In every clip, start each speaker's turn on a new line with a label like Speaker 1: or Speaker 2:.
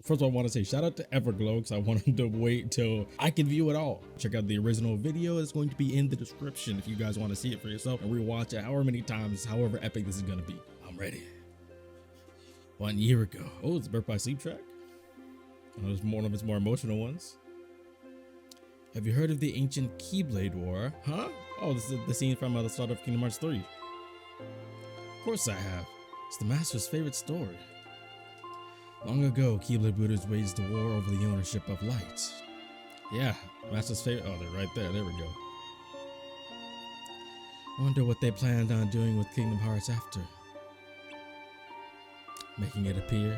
Speaker 1: First of all, I want to say shout out to Everglow because I wanted to wait till I can view it all. Check out the original video. It's going to be in the description if you guys want to see it for yourself and rewatch it however many times, however epic this is going to be. I'm ready. 1 year ago. Oh, it's a Birth by Sleep track. Oh, there's one of its more emotional ones. Have you heard of the ancient Keyblade War? Huh? Oh, this is the scene from the start of Kingdom Hearts 3. Of course I have. It's the master's favorite story. Long ago, Keyblade wielders waged a war over the ownership of light. Yeah, master's favorite. Oh, they're right there. There we go. I wonder what they planned on doing with Kingdom Hearts after making it appear.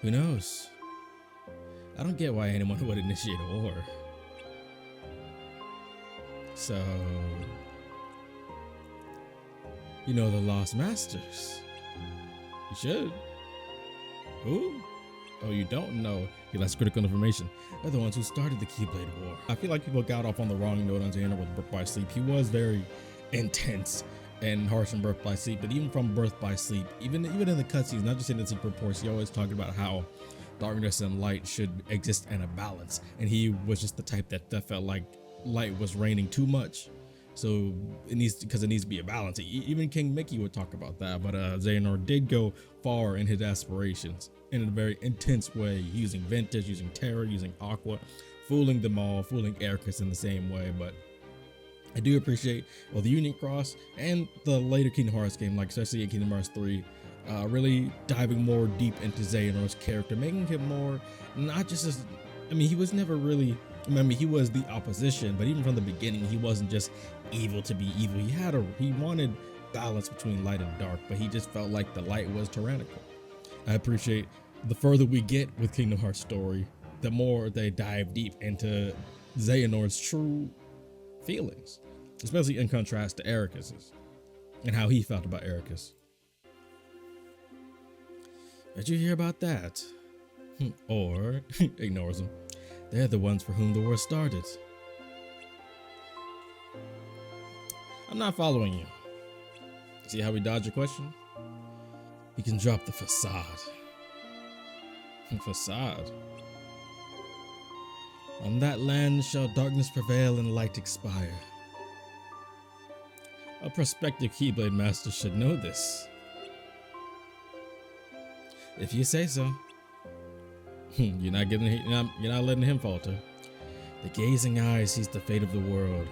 Speaker 1: Who knows? I don't get why anyone would initiate a war. So, you know the Lost Masters. You should. Who? Oh, you don't know. That's critical information. They're the ones who started the Keyblade War. I feel like people got off on the wrong note on Xehanort with Birth by Sleep. He was very intense and harsh in Birth by Sleep, but even from Birth by Sleep, even in the cutscenes, not just in the secret reports, he always talked about how darkness and light should exist in a balance. And he was just the type that felt like light was reigning too much. So it needs to be a balance. Even King Mickey would talk about that, but Xehanort did go far in his aspirations in a very intense way, using Ventus, using Terra, using Aqua, fooling them all, fooling Ericus in the same way. But I do appreciate the Union Cross and the later Kingdom Hearts game, like especially in Kingdom Hearts 3, really diving more deep into Xehanort's character, making him more not just as, he was never really, he was the opposition, but even from the beginning, he wasn't just evil to be evil. He wanted balance between light and dark, but he just felt like the light was tyrannical. I appreciate the further we get with Kingdom Hearts story, the more they dive deep into Xehanort's true feelings, especially in contrast to Ericus's and how he felt about Ericus. Did you hear about that? Or ignores him. They're the ones for whom the war started. I'm not following you. See how we dodge your question? You can drop the facade. Facade. On that land shall darkness prevail and light expire. A prospective Keyblade master should know this. If you say so. You're not letting him falter. The gazing eye sees the fate of the world.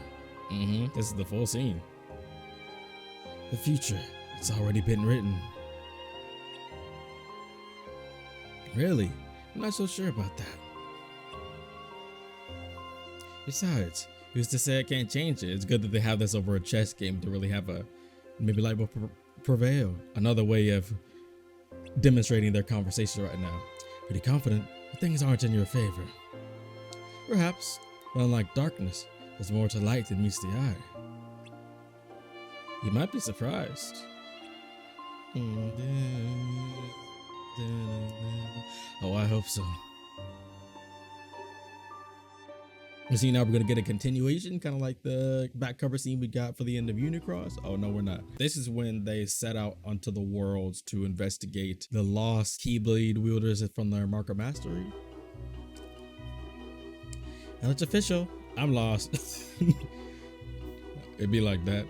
Speaker 1: This is the full scene. The future, it's already been written. Really? I'm not so sure about that. Besides, who's to say I can't change it? It's good that they have this over a chess game to really have maybe light will prevail. Another way of demonstrating their conversation right now. Pretty confident that things aren't in your favor. Perhaps, but unlike darkness, there's more to light than meets the eye. You might be surprised. Oh, I hope so. You see, now we're gonna get a continuation, kind of like the back cover scene we got for the end of Unicross. Oh no, we're not. This is when they set out onto the worlds to investigate the lost Keyblade wielders from their Mark of Mastery. And it's official. I'm lost. It'd be like that.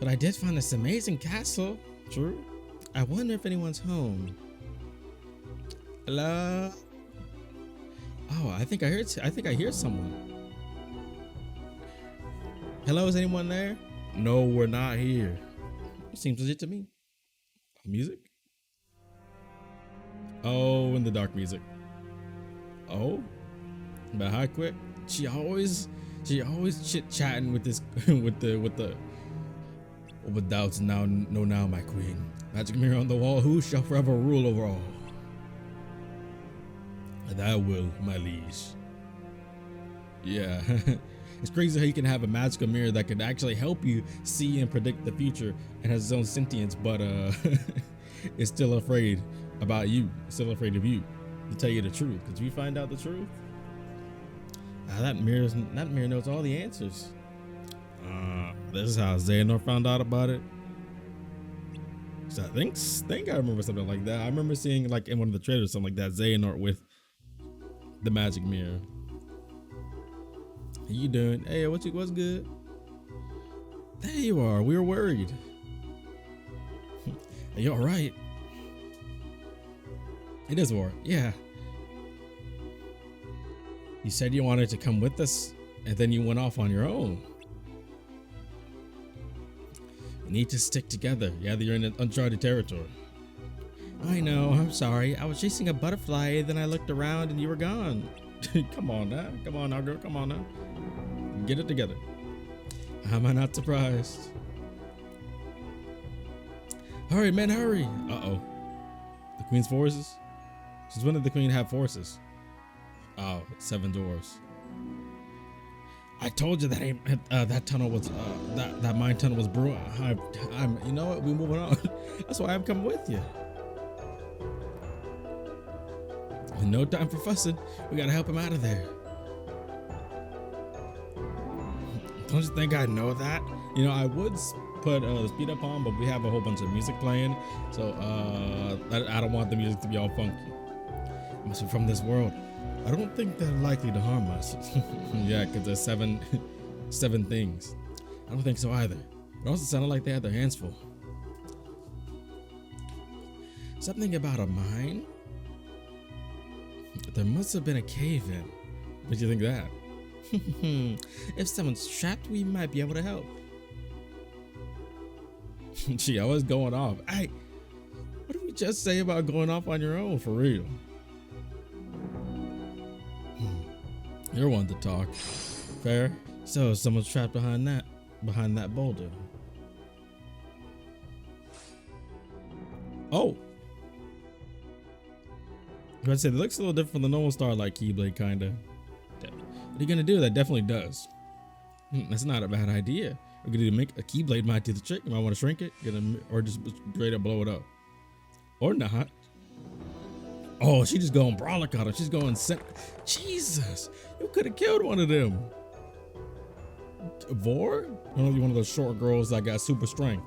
Speaker 1: But I did find this amazing castle. True. I wonder if anyone's home. Hello? Oh, I think I hear someone. Hello, is anyone there? No, we're not here. Seems legit to me. Music? Oh, and the dark music. Oh, but hi, quick. She always chit-chatting with this with doubts now, my queen. Magic mirror on the wall, who shall forever rule over all? And I will, my liege. Yeah. It's crazy how you can have a magical mirror that could actually help you see and predict the future and has its own sentience, but it's still afraid about you, still afraid of you, to tell you the truth. Because if you find out the truth, that mirror knows all the answers. This is how Xehanort found out about it. So think I remember something like that. I remember seeing like in one of the trailers something like that, Xehanort with the magic mirror. How you doing? Hey, what's good? There you are. We were worried. Are you all right? It is war. Yeah. You said you wanted to come with us, and then you went off on your own. You need to stick together. Yeah, you're in uncharted territory. I know. I'm sorry. I was chasing a butterfly, then I looked around and you were gone. Come on now. Come on now, girl. Come on now. Get it together. How am I not surprised? Hurry, man, hurry. Uh-oh. The queen's forces? Since when did the queen have forces? Oh, 7 dwarves. I told you that that tunnel was that mine tunnel was brewing. I'm you know what? We moving on. That's why I'm coming with you. No time for fussing. We gotta help him out of there. Don't you think I know that? You know, I would put the speed up on, but we have a whole bunch of music playing, so I don't want the music to be all funky. I must be from this world. I don't think they're likely to harm us. Yeah, because there's seven things. I don't think so either. It also sounded like they had their hands full. Something about a mine? There must have been a cave in. What do you think of that? If someone's trapped, we might be able to help. She always going off. Hey, what did we just say about going off on your own, for real? You're one to talk. Fair. So someone's trapped behind that boulder. Oh. I'd say it looks a little different from the normal Starlight Keyblade, kinda. What are you gonna do? That definitely does. That's not a bad idea. We're gonna make a Keyblade might do the trick. You might want to shrink it, or just straight up blow it up, or not. Oh, she just going brolic on him. She's going Jesus, you could have killed one of them. Vor? One of those short girls that got super strength.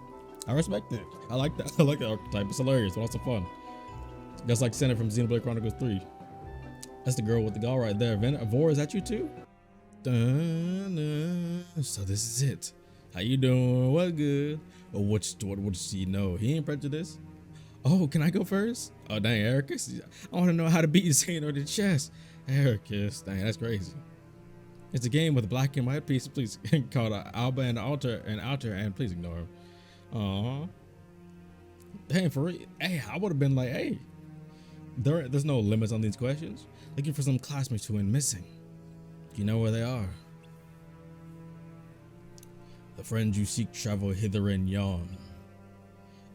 Speaker 1: I respect it. I like that. I like that archetype. It's hilarious, but also fun. Just like Senna from Xenoblade Chronicles 3. That's the girl with the doll right there. Vor, is that you too? So this is it. How you doing? What good? Oh, what does she know? He ain't prejudiced. Oh, can I go first? Oh, dang, Ericus. I want to know how to beat Xehanort in chess. Ericus, dang, that's crazy. It's a game with a black and white piece, please, called Alba and Alter, and please ignore him. Aw. Dang, for real. Hey, I would have been like, hey, there's no limits on these questions. Looking for some classmates who went missing. You know where they are. The friends you seek travel hither and yon.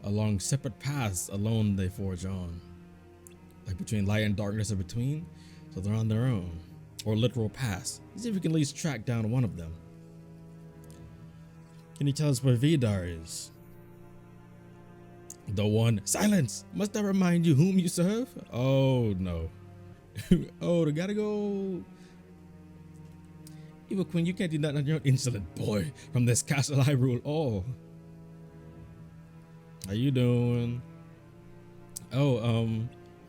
Speaker 1: Along separate paths alone they forge on. Like between light and darkness are between, so they're on their own. Or literal paths. See if we can at least track down one of them. Can you tell us where Vidar is? The one. Silence! Must I remind you whom you serve? Oh no. Oh, they gotta go. Evil Queen, you can't do nothing on your own, insolent boy. From this castle I rule all. How you doing? Oh,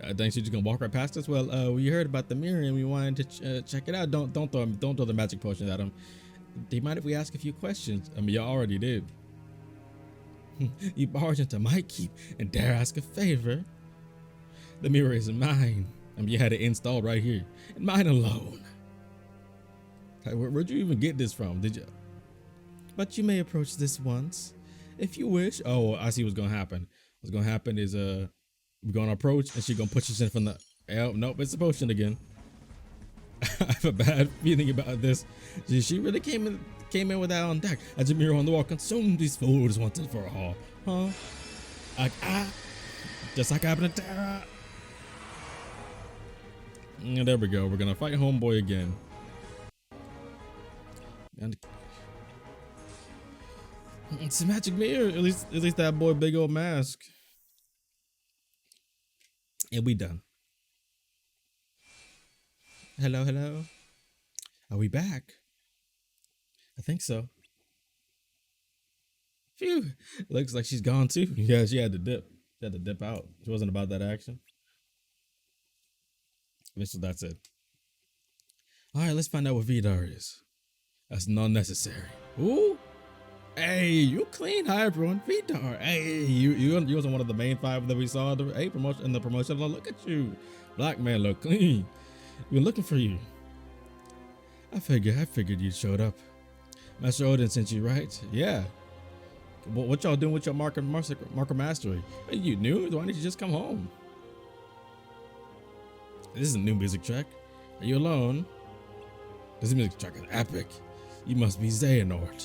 Speaker 1: I think she's just gonna walk right past us. Well, we heard about the mirror and we wanted to check it out. Don't throw the magic potion at him. Do you mind if we ask a few questions? I mean, you already did. You barge into my keep and dare ask a favor. The mirror is mine. I mean, you had it installed right here, and mine alone. Where'd you even get this from? Did you? But you may approach this once, if you wish. Oh, I see what's gonna happen. What's gonna happen is we're gonna approach, and she's gonna push us in from the. Oh, nope, it's a potion again. I have a bad feeling about this. She really came in with that on deck. As a mirror on the wall consumed these fools once and for all. Huh? Just like happened to Tara. And there we go. We're gonna fight homeboy again. And it's a magic mirror. At least that boy big old mask. And we done. Hello, hello. Are we back? I think so. Phew. Looks like she's gone too. Yeah, she had to dip. She had to dip out. She wasn't about that action. So that's it. All right, let's find out what Vidar is. That's not necessary. Ooh. Hey, you clean. Hi, everyone. Vidar. Hey, you wasn't one of the main 5 that we saw in the promotion. Look at you. Black man look clean. We've been looking for you. I figured you showed up. Master Odin sent you, right? Yeah. What y'all doing with your marker mastery? Hey, you new? Why didn't you just come home? This is a new music track. Are you alone? This music track is epic. You must be Xehanort.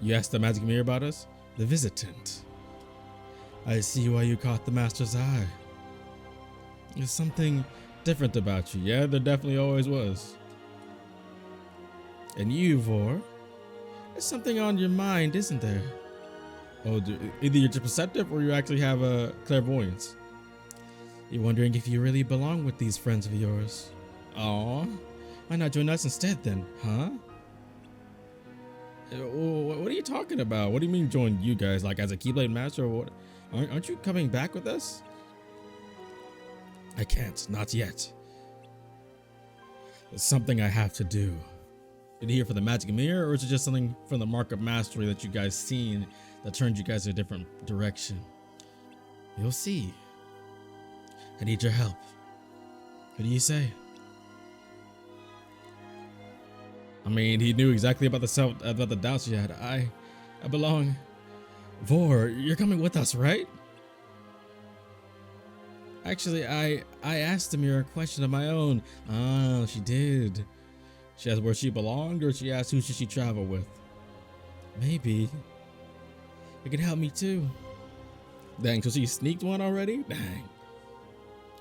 Speaker 1: You asked the magic mirror about us? The visitant. I see why you caught the master's eye. There's something different about you. Yeah, there definitely always was. And you, Vor, there's something on your mind, isn't there? Oh, either you're just perceptive or you actually have a clairvoyance. You're wondering if you really belong with these friends of yours. Aw, why not join us instead then, huh? What are you talking about? What do you mean join you guys? Like as a Keyblade master or what? Aren't you coming back with us? I can't, not yet. It's something I have to do. Did you hear for the magic mirror, or is it just something from the mark of mastery that you guys seen that turned you guys in a different direction? You'll see. I need your help. What do you say? I mean, he knew exactly about the doubts he had. I belong. Vor, you're coming with us, right? Actually, I asked the mirror a question of my own. Ah, she did. She asked where she belonged, or she asked who should she travel with. Maybe. It could help me too. Dang, so she sneaked one already? Dang.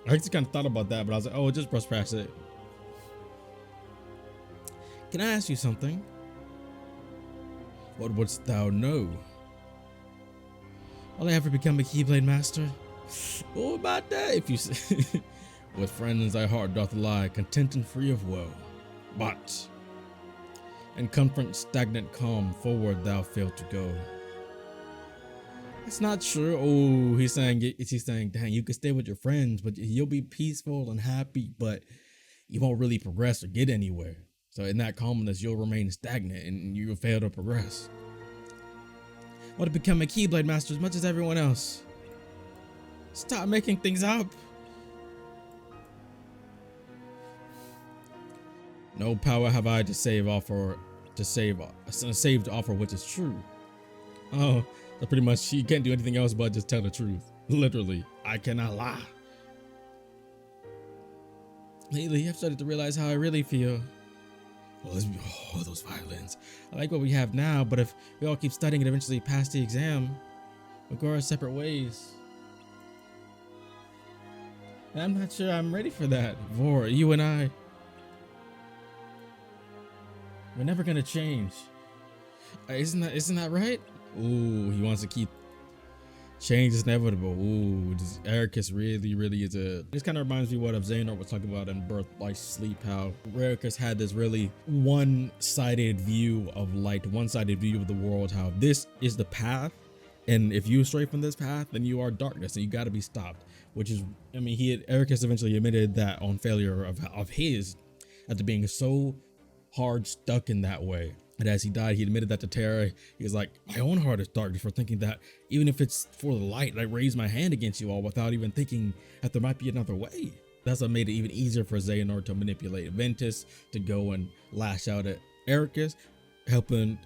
Speaker 1: I actually kind of thought about that, but I was like, oh, just brush past it. Can I ask you something? What wouldst thou know? Will I ever become a Keyblade master? What about that? If you say, with friends thy heart doth lie, content and free of woe. But in comfort stagnant calm, forward thou fail to go. It's not true. Oh, he's saying, dang, you can stay with your friends, but you'll be peaceful and happy, but you won't really progress or get anywhere. So in that calmness, you'll remain stagnant and you'll fail to progress. Want to become a Keyblade master as much as everyone else. Stop making things up. No power have I to save to offer which is true. Oh, so pretty much she can't do anything else but just tell the truth. Literally, I cannot lie. Lately, I've started to realize how I really feel. Well, those violins. I like what we have now, but if we all keep studying and eventually pass the exam, we'll go our separate ways. And I'm not sure I'm ready for that. Vor, you and I, we're never gonna change. Isn't that right? Ooh, he wants to keep. Change is inevitable. Ooh, Ericus really is a. This kind of reminds me what Xehanort was talking about in Birth, Life, Sleep. How Ericus had this really one-sided view of light, one-sided view of the world. How this is the path, and if you stray from this path, then you are darkness, and you got to be stopped. Which is, I mean, Ericus eventually admitted that on failure of his, after being so hard stuck in that way. And as he died, he admitted that to Terra. He was like, my own heart is darkness for thinking that even if it's for the light, I raise my hand against you all without even thinking that there might be another way. That's what made it even easier for Xehanort to manipulate Ventus, to go and lash out at Ericus,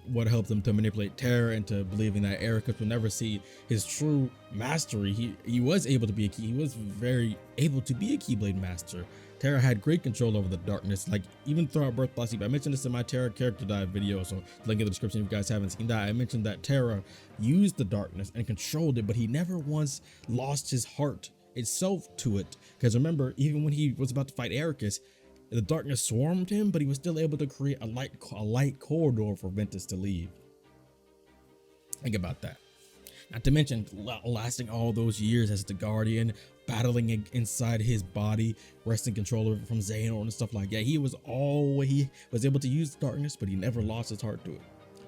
Speaker 1: what helped him to manipulate Terra into believing that Ericus would never see his true mastery. He was very able to be a Keyblade master. Terra had great control over the darkness, like even throughout Birth by Sleep. I mentioned this in my Terra character dive video, so link in the description if you guys haven't seen that. I mentioned that Terra used the darkness and controlled it, but he never once lost his heart itself to it. Because remember, even when he was about to fight Ericus, the darkness swarmed him, but he was still able to create a light corridor for Ventus to leave. Think about that. Not to mention lasting all those years as the Guardian, battling inside his body, wresting control of it from Xehanort and stuff like that. He was able to use the darkness, but he never lost his heart to it.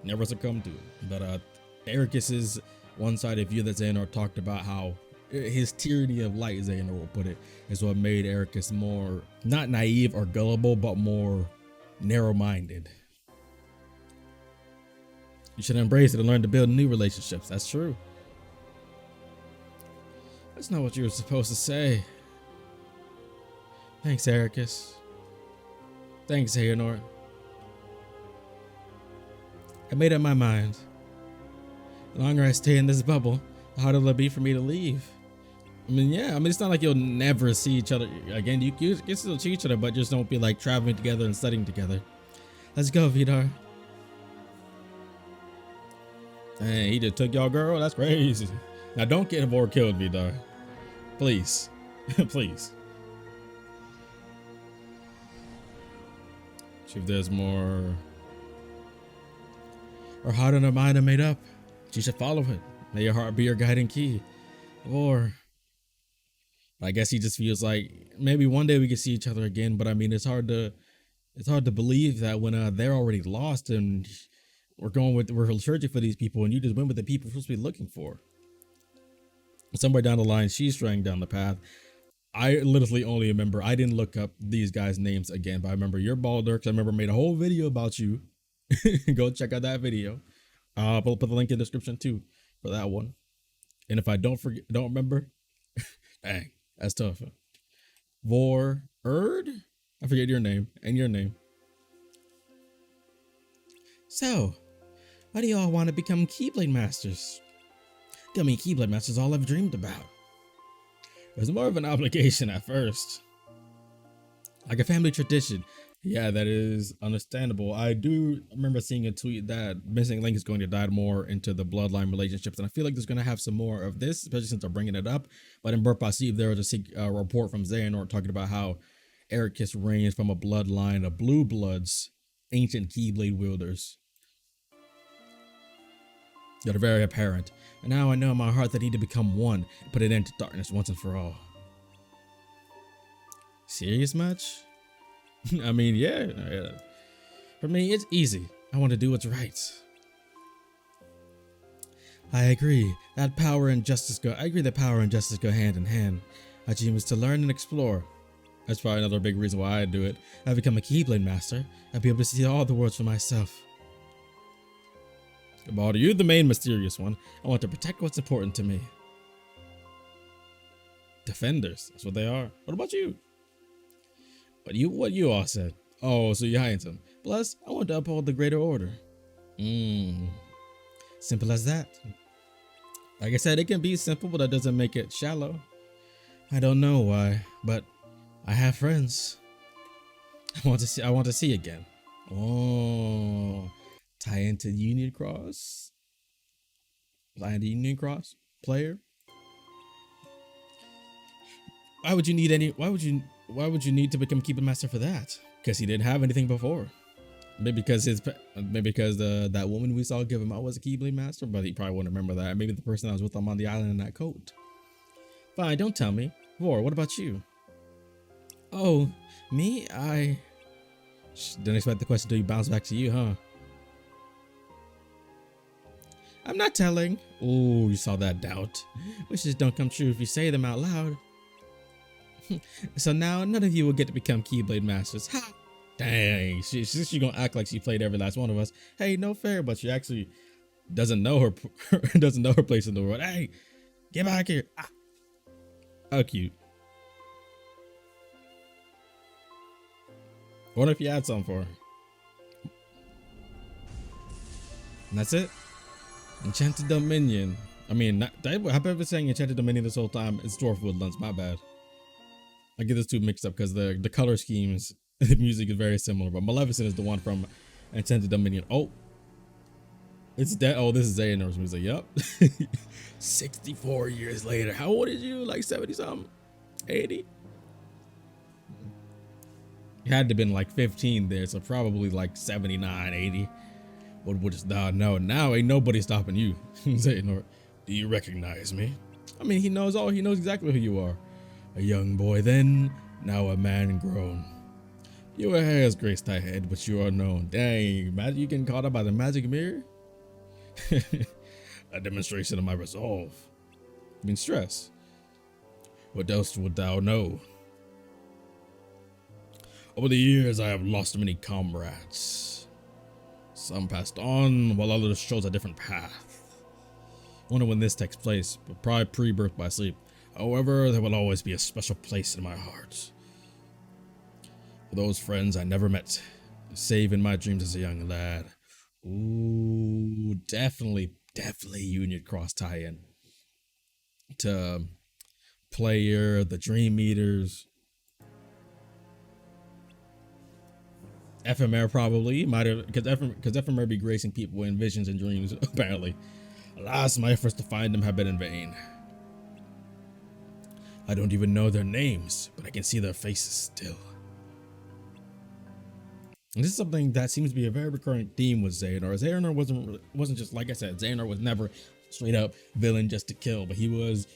Speaker 1: Never succumbed to it. But Ericus's one-sided view that Xehanort talked about, how his tyranny of light, Xehanort will put it, is what made Ericus more, not naive or gullible, but more narrow-minded. You should embrace it and learn to build new relationships. That's true. That's not what you were supposed to say. Thanks, Ericus. Thanks, Xehanort. I made up my mind. The longer I stay in this bubble, the harder it'll be for me to leave. I mean, yeah, it's not like you'll never see each other again. You can still see each other, but just don't be like traveling together and studying together. Let's go, Vidar. Hey, he just took y'all girl? That's crazy. Now don't get Vor killed, Vidar. Please. Please. See if there's more. Her heart and her mind are made up. She should follow it. May your heart be your guiding key. Or I guess he just feels like maybe one day we can see each other again, but I mean it's hard to believe that when they're already lost and we're searching for these people and you just went with the people we're supposed to be looking for. Somewhere down the line, she's straying down the path. I literally only remember, I didn't look up these guys' names again, but I remember you're Baldur, because I remember I made a whole video about you. Go check out that video. I'll put the link in the description too for that one. And if I don't remember, dang, that's tough. Vor Erd? I forget your name and your name. So, why do y'all want to become Keyblade Masters? Becoming Keyblade Masters is all I've dreamed about. It was more of an obligation at first. Like a family tradition. Yeah, that is understandable. I do remember seeing a tweet that Missing Link is going to dive more into the bloodline relationships, and I feel like there's going to have some more of this, especially since I'm bringing it up. But in Burp I See, there was a report from Xehanort talking about how Ericus reigns from a bloodline of blue bloods, ancient Keyblade wielders. That are very apparent. And now I know in my heart that I need to become one and put an end to darkness once and for all. Serious much? I mean, yeah. For me, it's easy. I want to do what's right. I agree that power and justice go hand in hand. My dream is to learn and explore. That's probably another big reason why I do it. I become a Keyblade Master. I'll be able to see all the worlds for myself. Baldur, you're the main mysterious one. I want to protect what's important to me. Defenders, that's what they are. What about you? What you all said? Oh, so you're hiding. Plus, I want to uphold the greater order. Simple as that. Like I said, it can be simple, but that doesn't make it shallow. I don't know why, but I have friends. I want to see again. Oh. Tie into Union Cross player. Why would you need to become Keyblade Master for that? Because he didn't have anything before. Maybe because that woman we saw give him out was a Keyblade Master, but he probably wouldn't remember that. Maybe the person that was with him on the island in that coat. Fine, don't tell me. Vor, what about you? Oh, me? I didn't expect the question until you bounce back to you, huh? I'm not telling. Oh, you saw that doubt. Wishes don't come true if you say them out loud. So now none of you will get to become Keyblade Masters. Ha! Dang, she gonna act like she played every last one of us. Hey, no fair, but she actually doesn't know her place in the world. Hey, get back here. Ah. How cute. I wonder if you had something for her. And that's it. Enchanted Dominion. I mean, I've been saying Enchanted Dominion this whole time. It's Dwarf Woodlands. My bad. I get this two mixed up because the color schemes, the music is very similar. But Maleficent is the one from Enchanted Dominion. Oh, it's that. Oh, this is Xehanort's music. Yep. 64 years later. How old is you? Like 70 something? 80? You had to have been like 15 there, so probably like 79, 80. But we'll just now ain't nobody stopping you. Xehanort, do you recognize me? I mean, he knows exactly who you are. A young boy then, now a man grown. Your hair has graced thy head, but you are known. Dang, imagine you getting caught up by the magic mirror. a demonstration of my resolve. I mean, stress. What else would thou know? Over the years, I have lost many comrades. Some passed on, while others chose a different path. I wonder when this takes place, but probably pre-birth by sleep. However, there will always be a special place in my heart for those friends I never met, save in my dreams as a young lad. Ooh, definitely Union Cross tie-in to Player, the Dream Eaters, Ephemer probably might have, because Ephemer be gracing people in visions and dreams. Apparently, alas, my efforts to find them have been in vain. I don't even know their names, but I can see their faces still. And this is something that seems to be a very recurring theme with Xehanort. Xehanort wasn't just, like I said, Xehanort was never straight up villain just to kill, but he was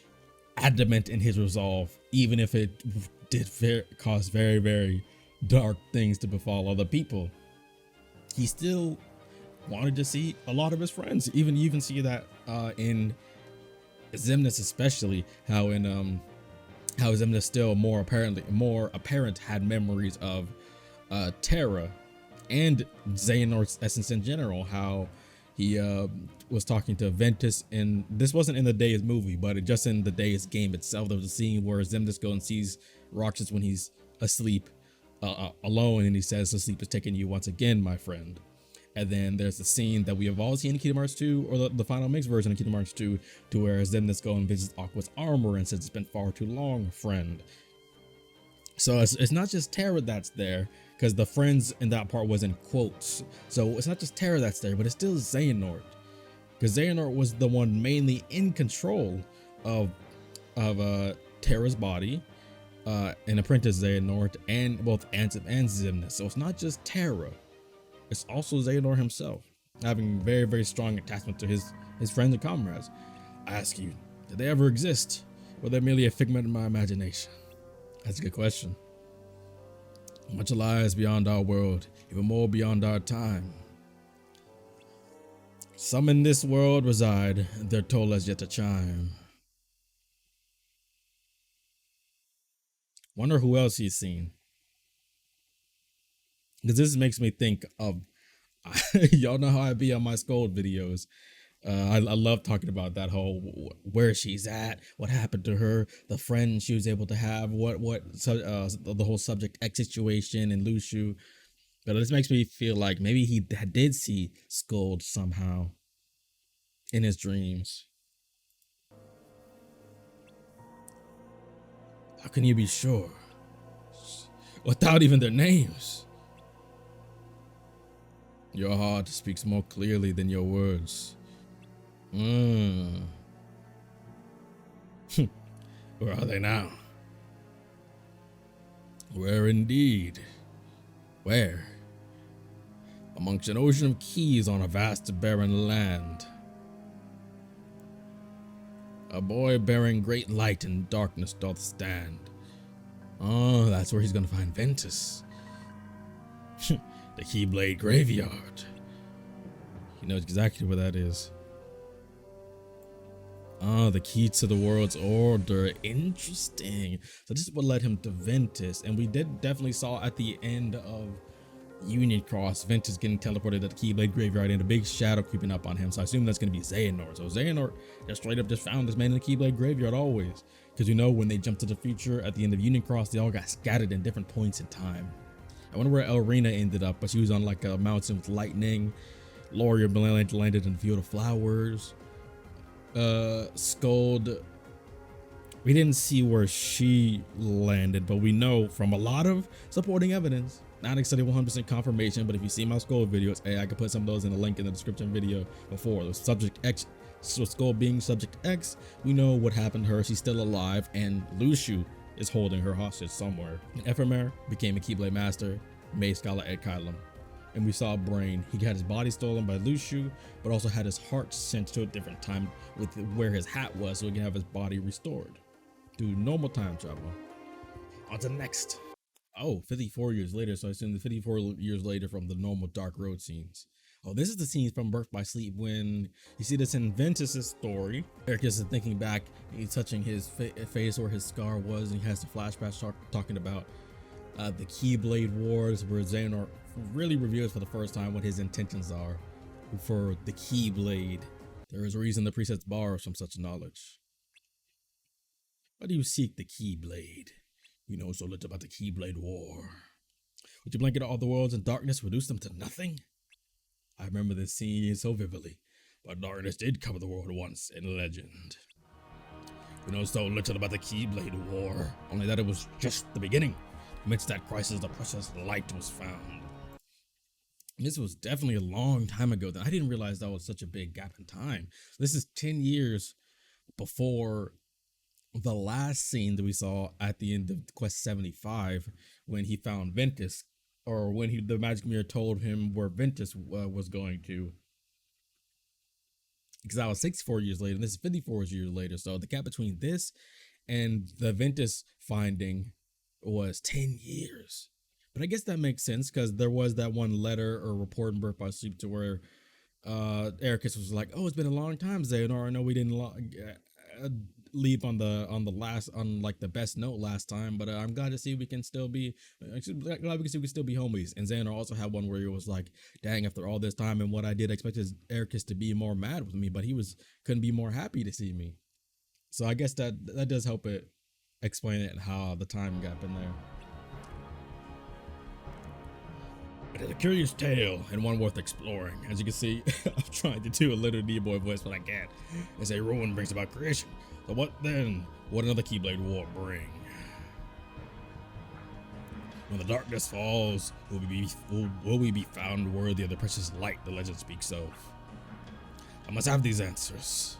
Speaker 1: adamant in his resolve, even if it did cause very, very dark things to befall other people. He still wanted to see a lot of his friends. You even see that in Xemnas, especially how Xemnas still more apparent had memories of Terra and Xehanort's essence in general. How he was talking to Ventus, and this wasn't in the Days movie, but just in the Days game itself. There was a scene where Xemnas goes and sees Roxas when he's asleep, alone, and he says, "The sleep is taking you once again, my friend." And then there's the scene that we have all seen in Kingdom Hearts 2, or the final mix version of Kingdom Hearts 2, to where Xemnas goes and visits Aqua's armor and says, "It's been far too long, friend." So it's not just Terra that's there, because the friends in that part was in quotes. So it's not just Terra that's there, but it's still Xehanort, because Xehanort was the one mainly in control of Terra's body, an apprentice Xehanort, and both Ansem and Xemnas. So it's not just Terra, it's also Xehanort himself, having very, very strong attachment to his friends and comrades. I ask you, did they ever exist? Or were they merely a figment of my imagination? That's a good question. Much lies beyond our world, even more beyond our time. Some in this world reside, their toll has yet to chime. Wonder who else he's seen. Because this makes me think of, y'all know how I be on my Scold videos. I love talking about that whole where she's at, what happened to her, the friends she was able to have, the whole Subject X situation and Lushu. But this makes me feel like maybe he did see Scold somehow in his dreams. How can you be sure? Without even their names. Your heart speaks more clearly than your words. Where are they now? Where indeed? Where? Amongst an ocean of keys on a vast barren land. A boy bearing great light and darkness doth stand. Oh, that's where he's gonna find Ventus. The Keyblade graveyard. He knows exactly where that is. Ah, the key to the world's order. Interesting. So this is what led him to Ventus. And we definitely saw at the end of Union Cross, Ventus getting teleported to the Keyblade graveyard and a big shadow creeping up on him. So I assume that's going to be Xehanort. So Xehanort just straight up just found this man in the Keyblade graveyard always. Because you know, when they jumped to the future at the end of Union Cross, they all got scattered in different points in time. I wonder where Elrina ended up, but she was on like a mountain with lightning. Loria landed in a field of flowers. Scold, we didn't see where she landed, but we know from a lot of supporting evidence, not exactly 100% confirmation, but if you see my Scold videos, hey, I can put some of those in the link in the description video before. The Subject X, so Scold being Subject X, we know what happened to her. She's still alive, and Lushu is holding her hostage somewhere. And Ephemer became a Keyblade Master, made Scholar Ed Kylam. And we saw Brain. He got his body stolen by Lushu, but also had his heart sent to a different time with where his hat was, so he can have his body restored. Do normal time travel. On to the next. Oh, 54 years later, so I assume the 54 years later from the normal Dark Road scenes. Oh, this is the scene from Birth by Sleep when you see this in Ventus's story. Ericus is thinking back, he's touching his face where his scar was, and he has the flashbacks talking about the Keyblade Wars, where Xehanort really reveals for the first time what his intentions are for the Keyblade. There is a reason the precepts borrow from such knowledge. Why do you seek the Keyblade? You know so little about the Keyblade War. Would you blanket all the worlds in darkness, reduce them to nothing? I remember this scene so vividly, but darkness did cover the world once in legend. We know so little about the Keyblade War, only that it was just the beginning. Amidst that crisis, the precious light was found. This was definitely a long time ago. I didn't realize that was such a big gap in time. This is 10 years before the last scene that we saw at the end of Quest 75, when he found Ventus, or when the magic mirror told him where Ventus was going to. Because that was 64 years later, and this is 54 years later. So the gap between this and the Ventus finding was 10 years. But I guess that makes sense, because there was that one letter or report in Birth by Sleep to where Ericus was like, "Oh, it's been a long time, Xehanort. I know we didn't leave on like the best note last time, but I'm glad to see we can still be homies." And Xehanort also had one where he was like, "Dang, after all this time and what I did, I expected Ericus to be more mad with me, but he couldn't be more happy to see me." So I guess that does help it explain it, how the time gap in there. It is a curious tale and one worth exploring. As you can see, I'm trying to do a little D-boy voice, but I can't. They say ruin brings about creation. So what then? What another Keyblade War bring? When the darkness falls, will we be found worthy of the precious light the legend speaks of? I must have these answers.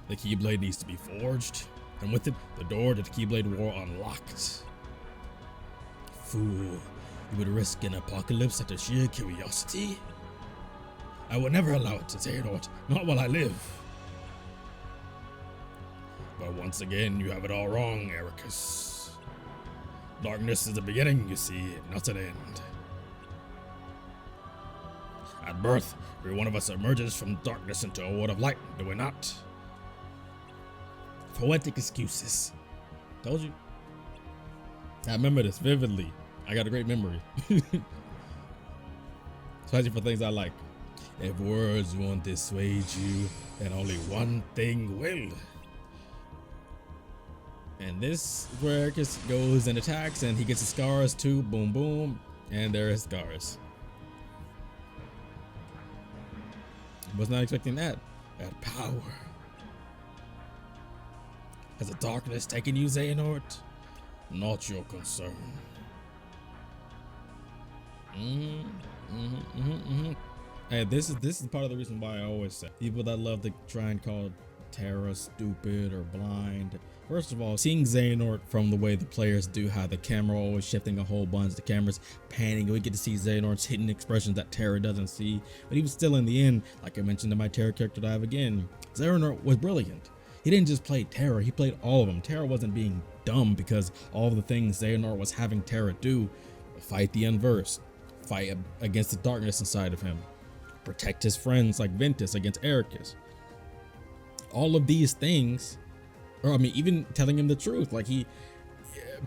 Speaker 1: The Keyblade needs to be forged, and with it, the door to the Keyblade War unlocked. Fool, you would risk an apocalypse out of sheer curiosity? I would never allow it to Xehanort, not while I live. But once again, you have it all wrong, Ericus. Darkness is the beginning, you see, not an end. At birth, every one of us emerges from darkness into a world of light, do we not? Poetic excuses. Told you. I remember this vividly. I got a great memory. Especially for things I like. If words won't dissuade you, then only one thing will. And this is where Ericus goes and attacks, and he gets his scars too. Boom, boom. And there are his scars. Was not expecting that. That power. Has the darkness taken you, Xehanort? Not your concern. Hey, this is part of the reason why I always say people that love to try and call Terra stupid or blind. First of all, seeing Xehanort from the way the players do, how the camera always shifting a whole bunch, the camera's panning, we get to see Xehanort's hidden expressions that Terra doesn't see. But even still, in the end, like I mentioned in my Terra character dive again, Xehanort was brilliant. He didn't just play Terra, he played all of them. Terra wasn't being dumb because all of the things Xehanort was having Terra do: fight the unversed, fight against the darkness inside of him, protect his friends like Ventus against Ericus. All of these things, or I mean, even telling him the truth. Like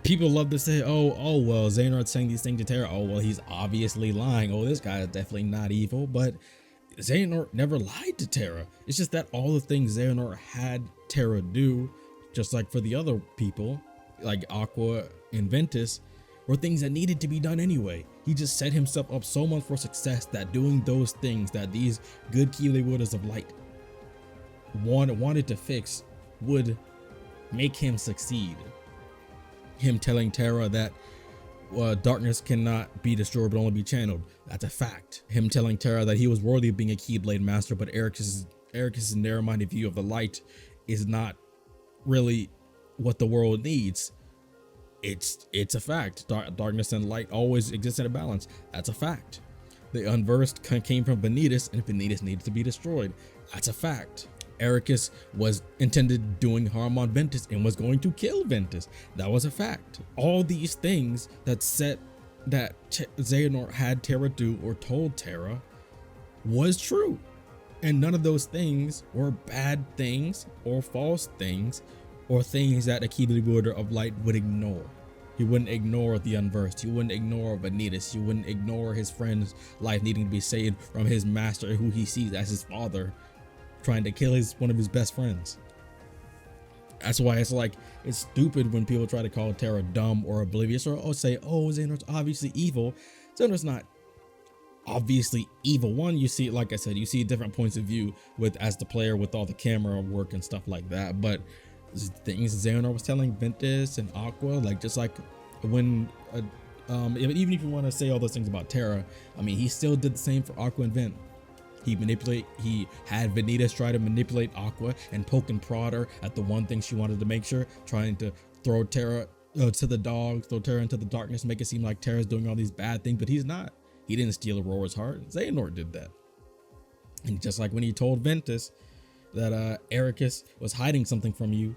Speaker 1: people love to say, oh well, Xehanort's saying these things to Terra. Oh well, he's obviously lying. Oh, this guy is definitely not evil. But Xehanort never lied to Terra. It's just that all the things Xehanort had Terra do, just like for the other people, like Aqua and Ventus, were things that needed to be done anyway. He just set himself up so much for success that doing those things that these good Keyblade wielders of light wanted to fix would make him succeed. Him telling Terra that darkness cannot be destroyed but only be channeled, that's a fact. Him telling Terra that he was worthy of being a Keyblade master, but Ericus's narrow-minded view of the light is not really what the world needs. It's a fact. Darkness and light always exist in a balance. That's a fact. The unversed came from Vanitas, and Vanitas needed to be destroyed. That's a fact. Ericus was intended doing harm on Ventus and was going to kill Ventus. That was a fact. All these things that set that Xehanort had Terra do or told Terra was true. And none of those things were bad things or false things or things that a Keyblade wielder of light would ignore. He wouldn't ignore the unversed. He wouldn't ignore Vanitas. He wouldn't ignore his friend's life needing to be saved from his master, who he sees as his father, trying to kill one of his best friends. That's why it's stupid when people try to call Terra dumb or oblivious or say, oh, Xehanort's obviously evil. Xehanort's not obviously evil. One, you see, like I said, you see different points of view as the player with all the camera work and stuff like that. But things Xehanort was telling Ventus and Aqua, like just like when even if you want to say all those things about Terra, I mean, he still did the same for Aqua and Vent. He had Vanitas try to manipulate Aqua and poke and prod her at the one thing she wanted to make sure, trying to throw Terra to the dogs, throw Terra into the darkness, make it seem like Terra's doing all these bad things, but he's not. He didn't steal Aurora's heart. Xehanort did that. And just like when he told Ventus that Ericus was hiding something from you,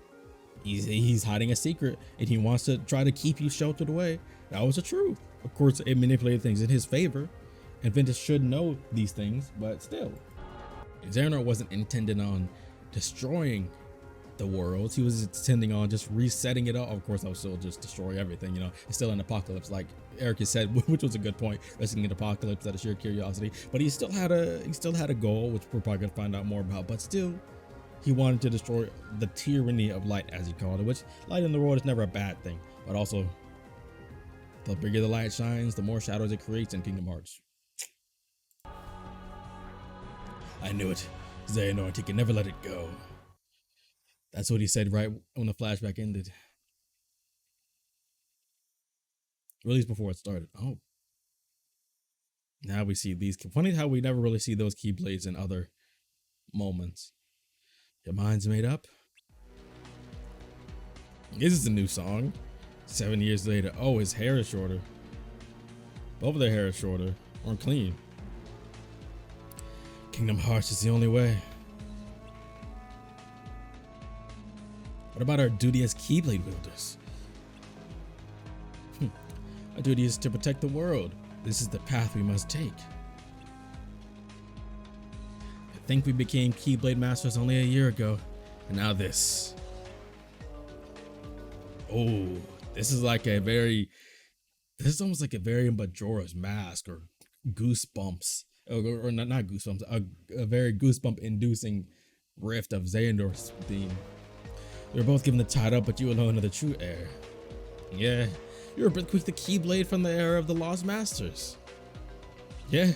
Speaker 1: he's hiding a secret and he wants to try to keep you sheltered away. That was the truth. Of course, it manipulated things in his favor, and Ventus should know these things, but still, Xehanort wasn't intended on destroying the world. He was intending on just resetting it up. Of course, I would still just destroy everything, you know. It's still an apocalypse, like Ericus said, which was a good point, risking an apocalypse out of sheer curiosity. But he still had a goal, which we're probably gonna find out more about. But still, he wanted to destroy the tyranny of light, as he called it, which light in the world is never a bad thing. But also, the bigger the light shines, the more shadows it creates in Kingdom Hearts. I knew it. Xehanort, he can never let it go. That's what he said right when the flashback ended. Or at least before it started. Oh. Now we see these. Funny how we never really see those Keyblades in other moments. Your mind's made up? This is a new song. 7 years later. Oh, his hair is shorter. Both of their hair is shorter. Or clean. Kingdom Hearts is the only way. What about our duty as Keyblade wielders? Our duty is to protect the world. This is the path we must take. I think we became Keyblade Masters only a year ago, and now this. Oh, this is like this is almost like a very Majora's Mask or Goosebumps. Or not Goosebumps, a very goosebump-inducing riff of Xehanort's theme. We were both given the title, but you alone are the true heir. Yeah, you were bequeathed the Keyblade from the era of the Lost Masters. Yeah,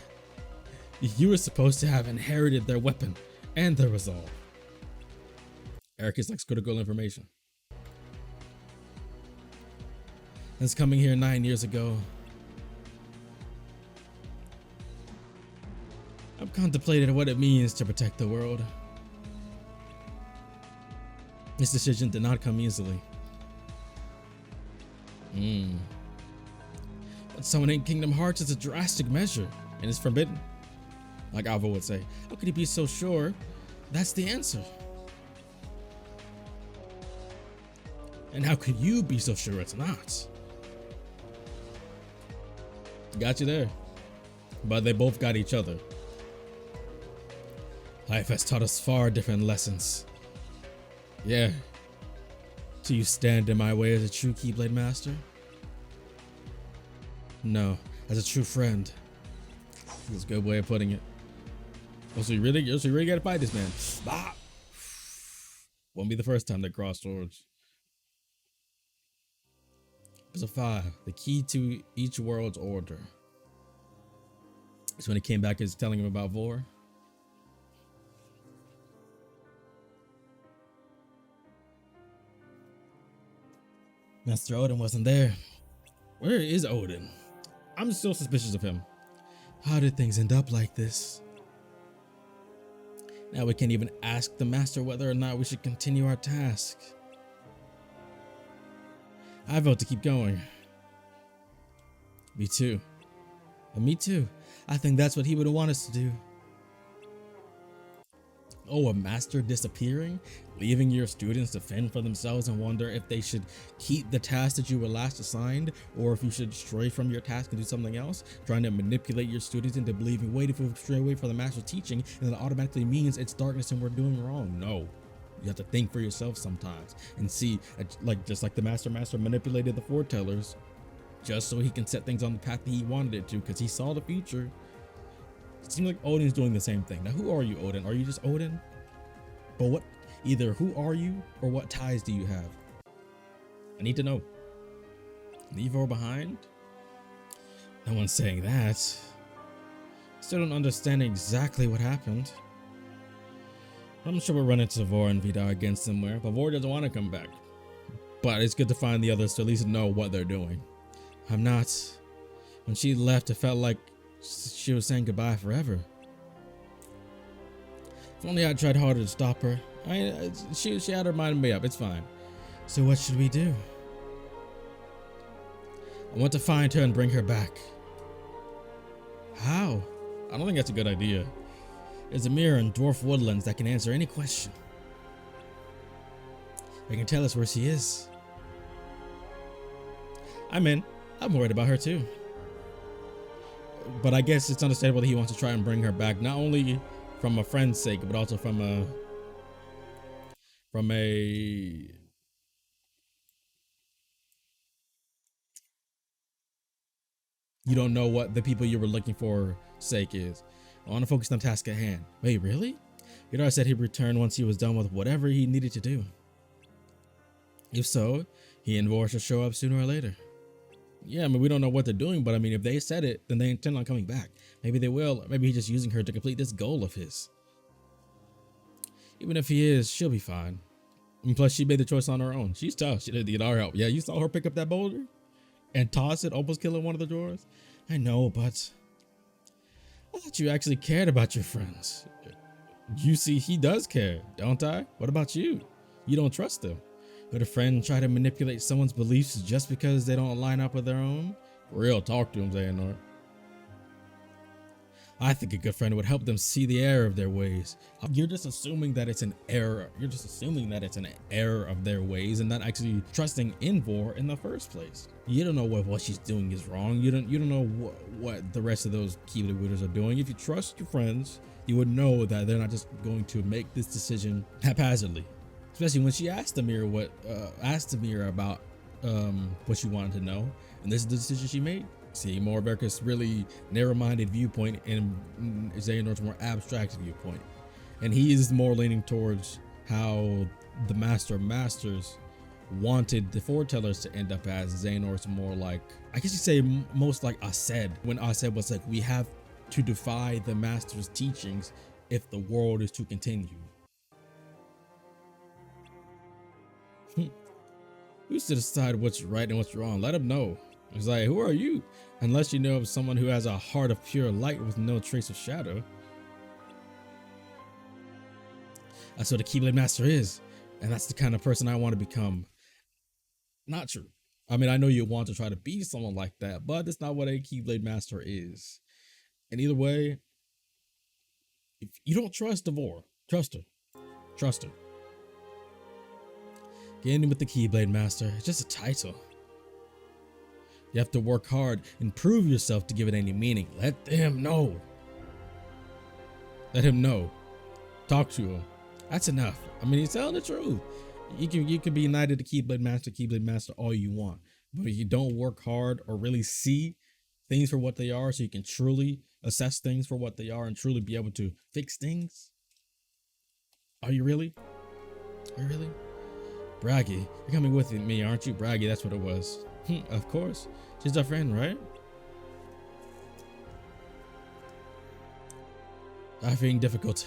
Speaker 1: you were supposed to have inherited their weapon and their resolve. Ericus likes critical information. Since coming here 9 years ago, I've contemplated what it means to protect the world. This decision did not come easily. But summoning Kingdom Hearts is a drastic measure and is forbidden. Like Alva would say, how could he be so sure that's the answer? And how could you be so sure it's not? Got you there. But they both got each other. Life has taught us far different lessons. Yeah. Do you stand in my way as a true Keyblade Master? No, as a true friend. That's a good way of putting it. So you really gotta fight this man. Ah! Won't be the first time they cross swords. Episode 5, the key to each world's order. So when he came back, he's telling him about Vor. Master Odin wasn't there. Where is Odin? I'm still suspicious of him. How did things end up like this? Now we can't even ask the master whether or not we should continue our task. I vote to keep going. Me too. Me too. I think that's what he would want us to do. Oh, a master disappearing, leaving your students to fend for themselves and wonder if they should keep the task that you were last assigned, or if you should stray from your task and do something else, trying to manipulate your students into believing, wait, if we stray away from the master's teaching, and that automatically means it's darkness and we're doing wrong. No. You have to think for yourself sometimes and see, just like the master manipulated the foretellers just so he can set things on the path that he wanted it to, because he saw the future. It seems like Odin's doing the same thing. Now, who are you, Odin? Are you just Odin? But what, either who are you or what ties do you have? I need to know. Leave her behind? No one's saying that. Still don't understand exactly what happened. I'm sure we'll run into Vor and Vidar again somewhere, but Vor doesn't want to come back. But it's good to find the others to at least know what they're doing. I'm not. When she left, it felt like she was saying goodbye forever. If only I tried harder to stop her. She had her mind made up. It's fine. So what should we do? I want to find her and bring her back. How? I don't think that's a good idea. There's a mirror in Dwarf Woodlands that can answer any question. It can tell us where she is. I'm in. I'm worried about her too. But I guess it's understandable that he wants to try and bring her back, not only from a friend's sake, but also from a you don't know what the people you were looking for sake is. I want to focus on the task at hand. Wait, really? Vidar said he'd return once he was done with whatever he needed to do. If so, he and Vor should show up sooner or later. Yeah, I mean, we don't know what they're doing, but I mean, if they said it, then they intend on coming back. Maybe they will, or maybe he's just using her to complete this goal of his. Even if he is, she'll be fine. And plus, she made the choice on her own. She's tough. She didn't need our help. Yeah, you saw her pick up that boulder and toss it, almost killing one of the drawers. I know, but I thought you actually cared about your friends. You see, he does care, don't I? What about you? You don't trust him. Would a friend try to manipulate someone's beliefs just because they don't line up with their own? For real, talk to him, Xehanort. I think a good friend would help them see the error of their ways. You're just assuming that it's an error. You're just assuming that it's an error of their ways and not actually trusting in Vor in the first place. You don't know what she's doing is wrong. You don't know what the rest of those Keyblade wielders are doing. If you trust your friends, you would know that they're not just going to make this decision haphazardly. Especially when she asked the mirror about what she wanted to know, and this is the decision she made. See, more Berka's really narrow-minded viewpoint and Xehanort's more abstract viewpoint, and he is more leaning towards how the Master of Masters wanted the foretellers to end up as. Xehanort's more like, I guess you say, most like Ased, when Ased was like, we have to defy the Master's teachings if the world is to continue. Who's to decide what's right and what's wrong? Let him know. It's like, who are you? Unless you know of someone who has a heart of pure light with no trace of shadow. That's what a Keyblade Master is. And that's the kind of person I want to become. Not true. I mean, I know you want to try to be someone like that, but that's not what a Keyblade Master is. And either way, if you don't trust Vor, trust her. Trust her. Getting with the Keyblade Master, it's just a title. You have to work hard and prove yourself to give it any meaning. Let him know. Let him know. Talk to him. That's enough. I mean, he's telling the truth. You can be united to Keyblade Master all you want. But if you don't work hard or really see things for what they are, so you can truly assess things for what they are and truly be able to fix things. Are you really? Are you really? Braggy, you're coming with me, aren't you? Braggy, that's what it was. Of course. She's our friend, right? Life being difficult.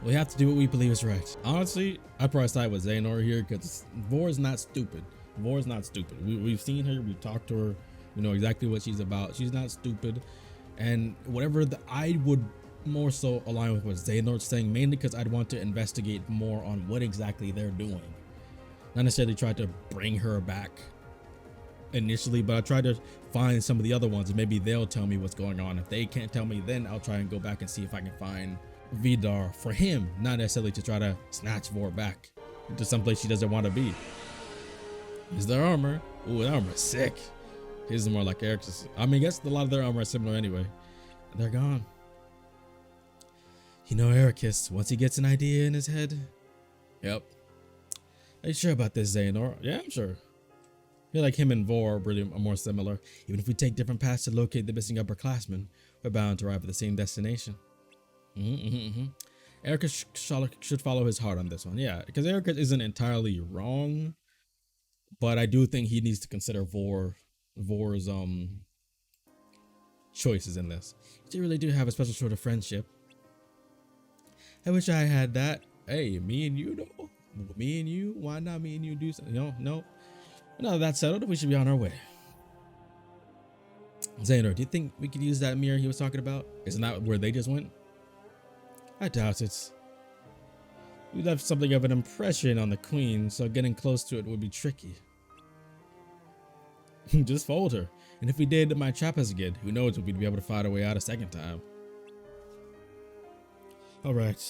Speaker 1: We have to do what we believe is right. Honestly, I'd probably side with Xehanort here because Vor is not stupid. Vor is not stupid. We've seen her, we've talked to her, we know exactly what she's about. She's not stupid. And whatever I would more so align with what Xehanort's saying, mainly because I'd want to investigate more on what exactly they're doing. Not necessarily try to bring her back initially, but I try to find some of the other ones and maybe they'll tell me what's going on. If they can't tell me, then I'll try and go back and see if I can find Vidar for him, not necessarily to try to snatch Vor back into someplace she doesn't want to be. Is their armor? Ooh, that armor is sick. His is more like Eric's. I mean, I guess a lot of their armor is similar anyway. They're gone. You know Ericus, once he gets an idea in his head. Yep. Are you sure about this, Xehanort? Yeah, I'm sure. I feel like him and Vor are more similar. Even if we take different paths to locate the missing upperclassmen, we're bound to arrive at the same destination. Ericus should follow his heart on this one. Yeah, because Ericus isn't entirely wrong, but I do think he needs to consider Vor's choices in this. They really do have a special sort of friendship. I wish I had that. Hey, me and you though. Me and you. Why not me and you do something? No. Now that that's settled, we should be on our way. Xehanort, do you think we could use that mirror he was talking about? Isn't that where they just went? I doubt it. We left something of an impression on the queen, so getting close to it would be tricky. Just fold her. And if we did, it might trap us again. Who knows if we'd be able to find our way out a second time. Alright.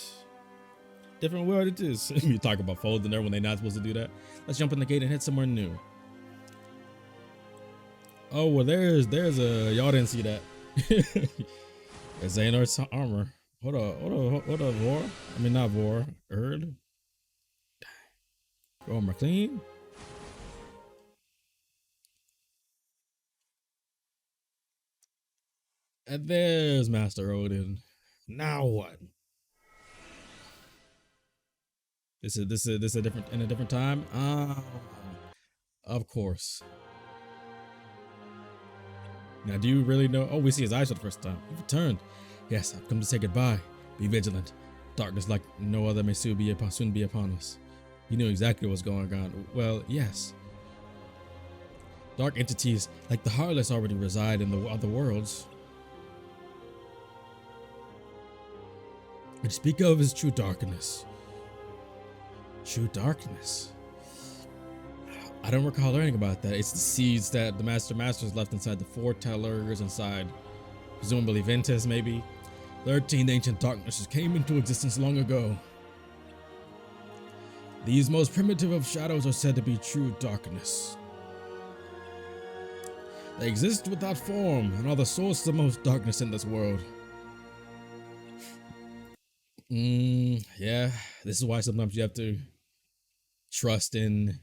Speaker 1: Different world it is. You talk about folding there when they're not supposed to do that. Let's jump in the gate and hit somewhere new. Oh, well, there's a... Y'all didn't see that. There's Xehanort's armor. Hold up, Vor. I mean, not Vor. Erd. Armor clean. And there's Master Odin. Now what? This is a different time. Of course. Now, do you really know? Oh, we see his eyes for the first time. You've returned. Yes, I've come to say goodbye. Be vigilant. Darkness like no other may soon be upon us. You knew exactly what's going on. Well, yes. Dark entities like the Heartless already reside in the other worlds. What you speak of is true darkness. True darkness. I don't recall learning about that. It's the seeds that the Masters left inside the foretellers, inside presumably Ventus, maybe. 13 ancient darknesses came into existence long ago. These most primitive of shadows are said to be true darkness. They exist without form and are the source of most darkness in this world. Yeah, this is why sometimes you have to trust in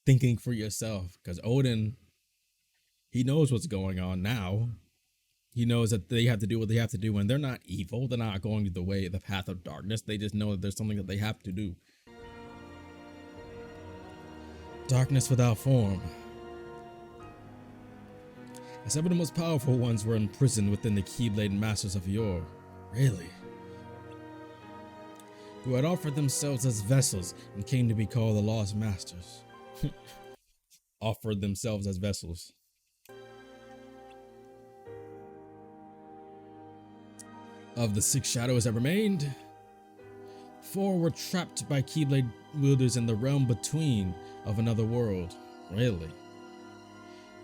Speaker 1: thinking for yourself, because Odin, he knows what's going on now. He knows that they have to do what they have to do, and they're not evil. They're not going the path of darkness. They just know that there's something that they have to do. Darkness without form. Some of the most powerful ones were imprisoned within the Keyblade Masters of yore. Really? Who had offered themselves as vessels and came to be called the Lost Masters. Offered themselves as vessels. Of the 6 shadows that remained, 4 were trapped by Keyblade wielders in the realm between of another world. Really?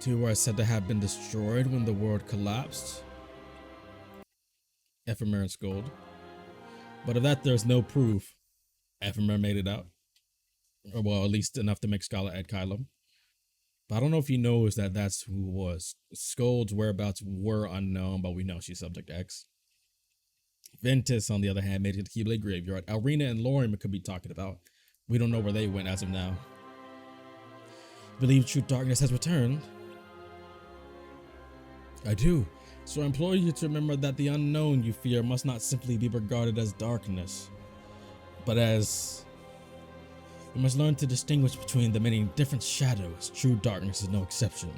Speaker 1: 2 are said to have been destroyed when the world collapsed. Ephemer and Scold. But of that there's no proof. Ephemer made it out. Or well, at least enough to make Scholar Ed Kylum. But I don't know if he knows that that's who it was. Scold's whereabouts were unknown, but we know she's Subject X. Ventus, on the other hand, made it to the Keyblade Graveyard. Alrina and Lauren could be talking about. We don't know where they went as of now. Believe true darkness has returned. I do. So I implore you to remember that the unknown you fear must not simply be regarded as darkness, but as... You must learn to distinguish between the many different shadows. True darkness is no exception.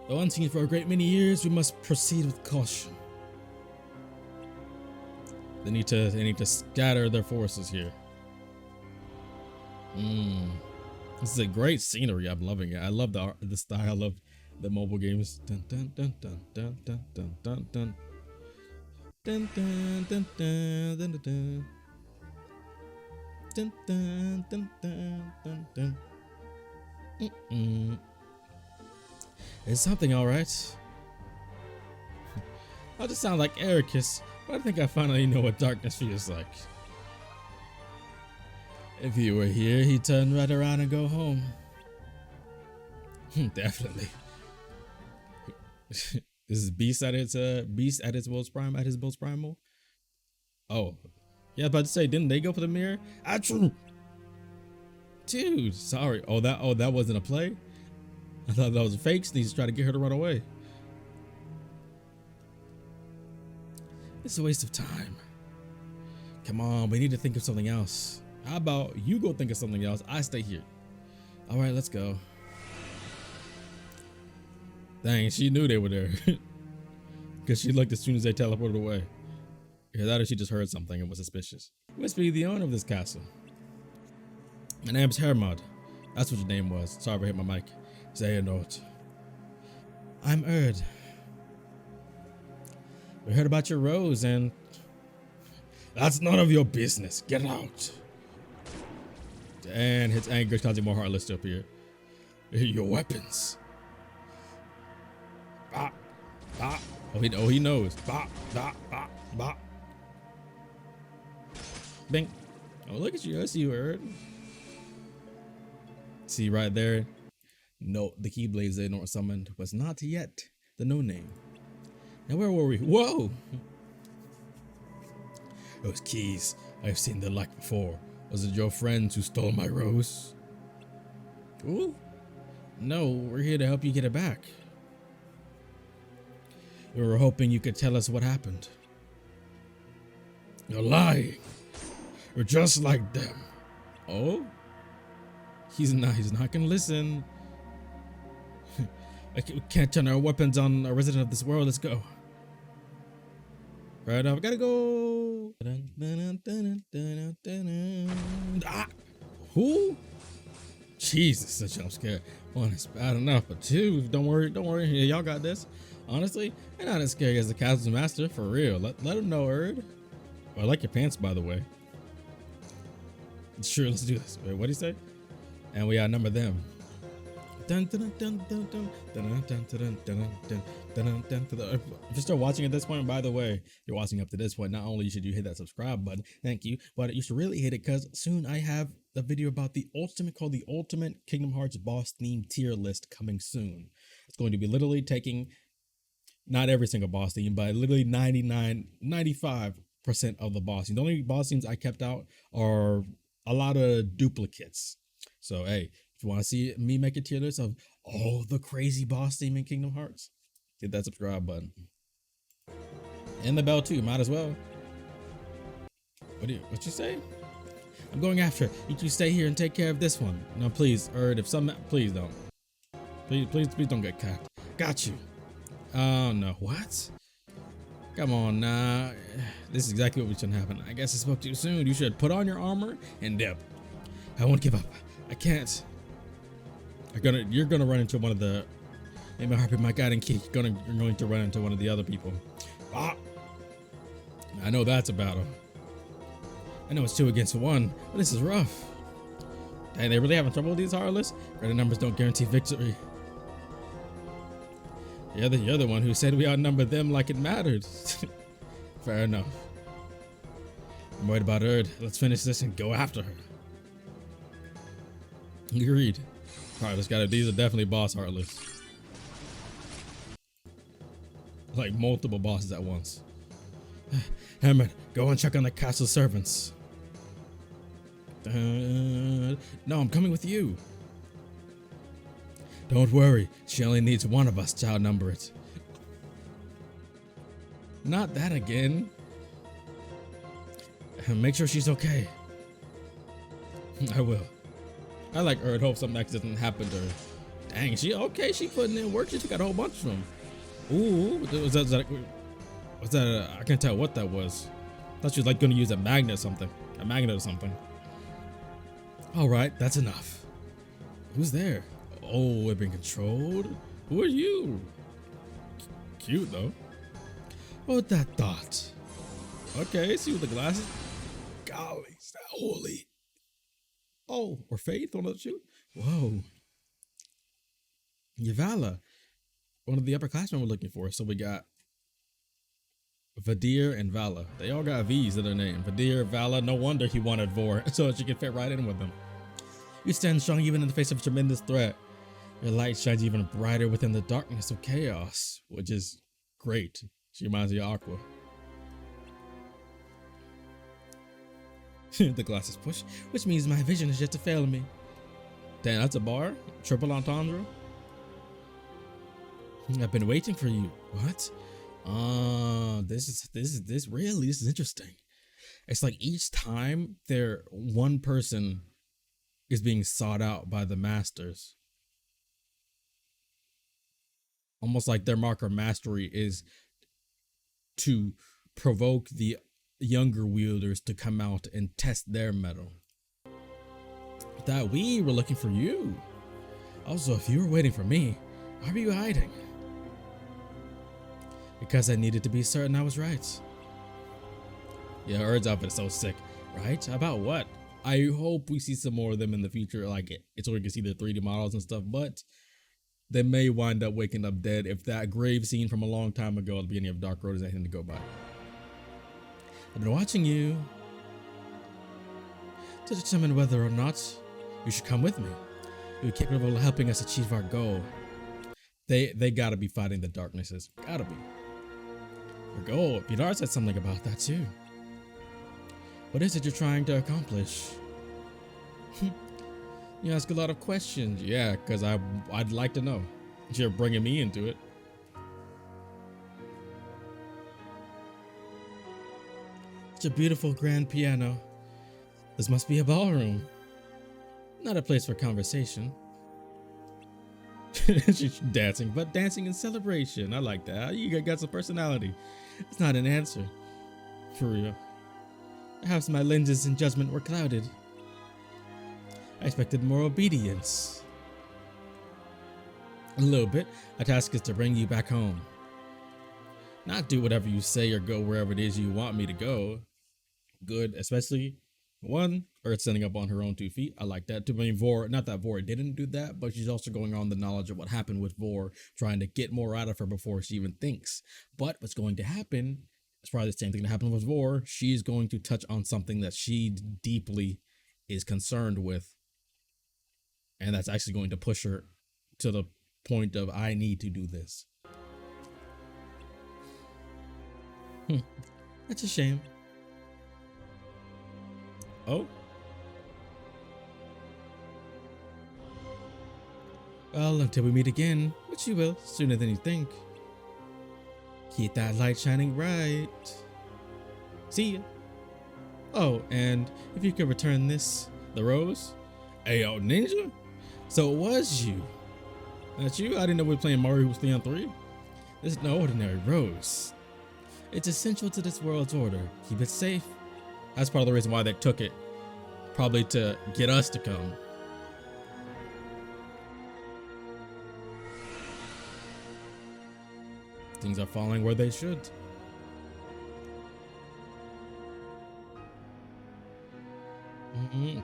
Speaker 1: Though unseen for a great many years, we must proceed with caution. They need to scatter their forces here. This is a great scenery. I'm loving it. I love the style of the mobile games. Dun dun dun dun dun dun dun dun dun dun dun dun dun dun dun. Dun, dun, dun, dun, dun, dun. It's something, all right. I just sound like Ericus, but I think I finally know what darkness feels like. If he were here, he'd turn right around and go home. Definitely. This is Beast at its most prime, at his most primal. Oh, yeah, about to say, didn't they go for the mirror? Achoo! Dude, sorry. Oh, that wasn't a play. I thought that was a fake sneeze to try to get her to run away. It's a waste of time. Come on, we need to think of something else. How about you go think of something else? I stay here. All right, let's go. Dang, she knew they were there. Because she looked as soon as they teleported away. Either that or she just heard something and was suspicious. You must be the owner of this castle. My name's Hermod. That's what your name was. Sorry for hitting my mic. Xehanort. I'm Erd. We heard about your rose and... That's none of your business. Get out. And his anger is causing more Heartless to appear. Your weapons. Bah, bah. Oh, he knows. Bah, bah, bah, bah. Bing. Oh, look at you. I see you, Erd. See right there. No, the Keyblade Xehanort summoned was not yet the no name. Now where were we? Whoa! Those keys, I've seen the like before. Was it your friends who stole my rose? Ooh. No, we're here to help you get it back. We were hoping you could tell us what happened. You're lying. You're just like them. Oh? He's not gonna listen. We can't turn our weapons on a resident of this world. Let's go. Right now, we gotta go. Ah! Who? Jesus, a jump scare. One is bad enough, but two, don't worry. Yeah, y'all got this. Honestly, you're not as scary as the Castle's master, for real. Let him know, Erd. Oh, I like your pants, by the way. Sure, let's do this. Wait, what'd he say? And we outnumber them. If you're still watching at this point, by the way, you're watching up to this point, not only should you hit that subscribe button, thank you, but you should really hit it because soon I have a video about the Ultimate Kingdom Hearts boss theme tier list coming soon. It's going to be literally taking not every single boss theme, but literally 95% of the boss themes. The only boss themes I kept out are a lot of duplicates. So hey, if you want to see me make a tier list of all the crazy boss theme in Kingdom Hearts, hit that subscribe button. And the bell too, might as well. What you say? I'm going after it. You two stay here and take care of this one. No, please, Erd, please don't. Please don't get capped. Got you. Oh no, what? Come on, nah. This is exactly what shouldn't happen. I guess I spoke too soon. You should put on your armor and dip. I won't give up. I can't. You're gonna run into one of the. Maybe my heartbeat, my guiding key. You're going to run into one of the other people. Ah! I know that's a battle. I know it's 2 against 1, but this is rough. Dang, they really having trouble with these Heartless? Greater numbers don't guarantee victory. You're the one who said we outnumbered them like it mattered. Fair enough. I'm worried about Erd. Let's finish this and go after her. Agreed. Alright, these are definitely boss Heartless. Like multiple bosses at once. Hermod, go and check on the castle servants. No, I'm coming with you. Don't worry, she only needs one of us to outnumber it. Not that again. Make sure she's okay. I will. I like Erd, hope something like doesn't happen to her. Dang, she okay, she putting in work, she got a whole bunch of them. Ooh, was that I can't tell what that was. I thought she was like gonna use a magnet or something. Alright, that's enough. Who's there? Oh, we've been controlled? Who are you? Cute though. Oh, that thought. Okay, see with the glasses. Golly, is that holy? Oh, or Faith, one of the two? Whoa. Yavala, one of the upperclassmen we're looking for. So we got Vadir and Vala. They all got V's in their name. Vadir, Vala, no wonder he wanted Vor, so she could fit right in with them. You stand strong even in the face of a tremendous threat. Your light shines even brighter within the darkness of chaos, which is great. She reminds me of Aqua. The glass is pushed, which means my vision is yet to fail me. Damn, that's a bar? Triple entendre? I've been waiting for you. What? This is interesting. It's like each time one person is being sought out by the masters. Almost like their mark of mastery is to provoke the younger wielders to come out and test their mettle. That we were looking for you. Also, if you were waiting for me, why were you hiding? Because I needed to be certain I was right. Yeah, Erd's outfit is so sick, right? About what? I hope we see some more of them in the future, like it's where we can see the 3D models and stuff, but they may wind up waking up dead if that grave scene from a long time ago at the beginning of Dark Road is anything to go by. I've been watching you to determine whether or not you should come with me. You're capable of helping us achieve our goal. They gotta be fighting the darknesses. Gotta be. Our goal. Vidar said something about that too. What is it you're trying to accomplish? You ask a lot of questions. Yeah, because I'd like to know. You're bringing me into it. It's a beautiful grand piano. This must be a ballroom. Not a place for conversation. She's dancing, but dancing in celebration. I like that. You got some personality. It's not an answer. For real. Perhaps my lenses and judgment were clouded. I expected more obedience. A little bit. My task is to bring you back home. Not do whatever you say or go wherever it is you want me to go. Good, especially one, Earth standing up on her own 2 feet. I like that. To mean Vor, not that Vor didn't do that, but she's also going on the knowledge of what happened with Vor, trying to get more out of her before she even thinks. But what's going to happen, it's probably the same thing that happened with Vor. She's going to touch on something that she deeply is concerned with. And that's actually going to push her to the point of, I need to do this. That's a shame. Oh. Well, until we meet again, which you will, sooner than you think. Keep that light shining bright. See ya. Oh, and if you could return this, the rose. Hey, yo, ninja? So it was you. That's you? I didn't know we were playing Mario 3 on 3. This is no ordinary rose. It's essential to this world's order. Keep it safe. That's part of the reason why they took it. Probably to get us to come. Things are falling where they should.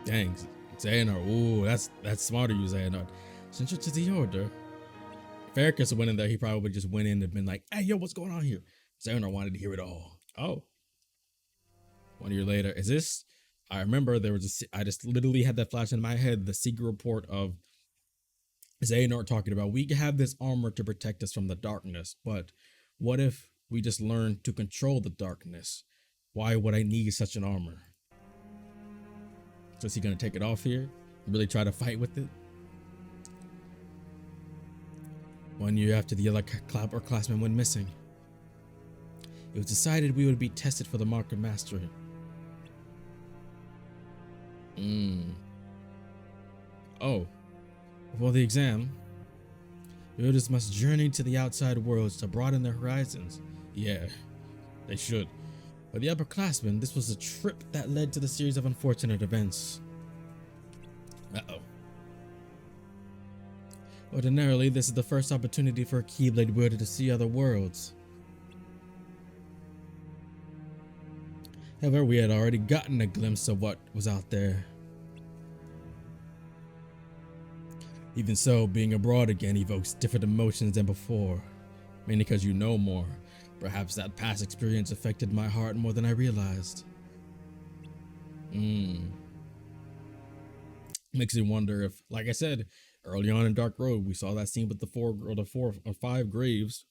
Speaker 1: Dang, Xehanort. Ooh, that's smart of you, Xehanort. Essential to the order. If Ericus went in there, he probably just went in and been like, "Hey, yo, what's going on here?" Xehanort wanted to hear it all. Oh. 1 year later, is this? I remember there was I just literally had that flash in my head, the secret report of Xehanort talking about, we have this armor to protect us from the darkness, but what if we just learn to control the darkness? Why would I need such an armor? So is he going to take it off here? Really try to fight with it? 1 year after the other Classmen went missing, it was decided we would be tested for the mark of mastery. Oh, before the exam, builders must journey to the outside worlds to broaden their horizons. Yeah, they should. For the upperclassmen, this was a trip that led to the series of unfortunate events. Uh-oh. Ordinarily, this is the first opportunity for a Keyblade wielder to see other worlds. However, we had already gotten a glimpse of what was out there. Even so, being abroad again evokes different emotions than before, mainly because you know more. Perhaps that past experience affected my heart more than I realized. Makes me wonder if, like I said, early on in Dark Road, we saw that scene with the four or five graves.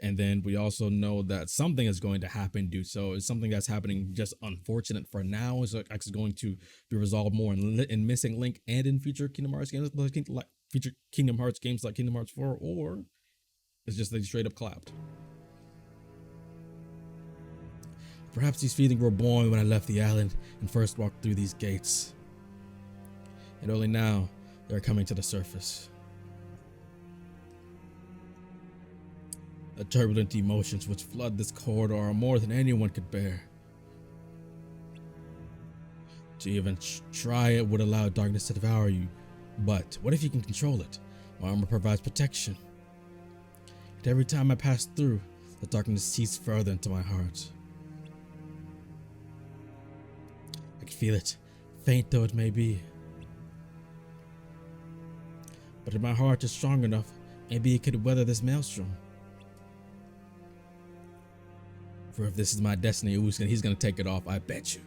Speaker 1: And then we also know that something is going to happen due. So it's something that's happening just unfortunate for now. Is actually going to be resolved more in Missing Link and in future Kingdom Hearts games, like future Kingdom Hearts games like Kingdom Hearts 4, or it's just they straight up clapped. Perhaps these feelings were born when I left the island and first walked through these gates. And only now they're coming to the surface. The turbulent emotions which flood this corridor are more than anyone could bear. To even try it would allow darkness to devour you, but what if you can control it? My armor provides protection. Yet every time I pass through, the darkness seeps further into my heart. I can feel it, faint though it may be. But if my heart is strong enough, maybe it could weather this maelstrom. For if this is my destiny, he's gonna take it off, I bet you.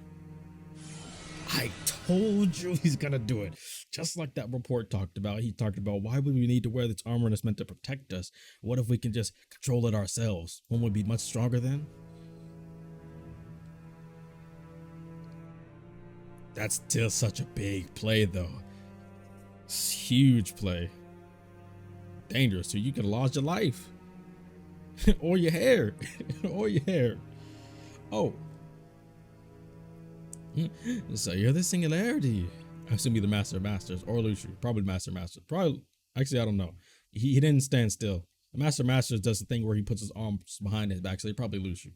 Speaker 1: I told you he's gonna do it. Just like that report talked about. He talked about, why would we need to wear this armor that's meant to protect us? What if we can just control it ourselves? Won't we be much stronger then? That's still such a big play though. It's huge play. Dangerous, so you could lose your life. Or your hair. Or your hair. Oh. So you're the Singularity. I assume you're the Master of Masters or Luciu. Probably Master of Masters. Probably. Actually, I don't know. He didn't stand still. The Master of Masters does the thing where he puts his arms behind his back, so you're probably Luciu.